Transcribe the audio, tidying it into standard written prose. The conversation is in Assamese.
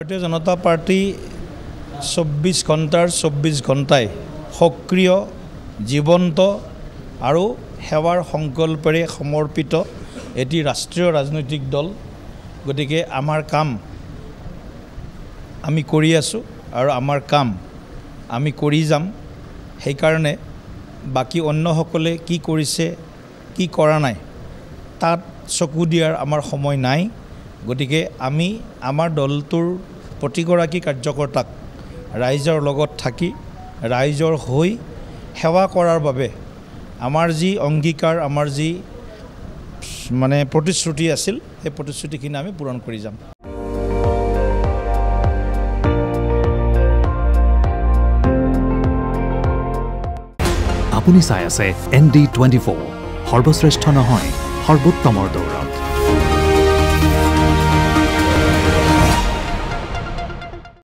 ভাৰতীয় জনতা পাৰ্টি 24 ঘণ্টাৰ 24 ঘণ্টাই সক্ৰিয় জীৱন্ত আৰু সেৱাৰ সংকল্পৰে সমৰ্পিত এটি ৰাষ্ট্ৰীয় ৰাজনৈতিক দল গতিকে আমাৰ কাম আমি কৰি আছো আৰু আমাৰ কাম আমি কৰি যাম সেই কাৰণে বাকি অন্যসকলে কি কৰিছে কি কৰা নাই তাত চকু দিয়াৰ আমাৰ সময় নাই গতিকে আমি আমাৰ দলটোৰ প্ৰতিগৰাকী কাৰ্যকৰ্তাক ৰাইজৰ লগত থাকি ৰাইজৰ হৈ সেৱা কৰাৰ বাবে আমাৰ যি অংগীকাৰ আমাৰ যি মানে প্ৰতিশ্ৰুতি আছিল সেই প্ৰতিশ্ৰুতিখিনি আমি পূৰণ কৰি যাম। আপুনি চাই আছে ND24 সৰ্বশ্ৰেষ্ঠ নহয় সৰ্বোত্তমৰ দৌৰ।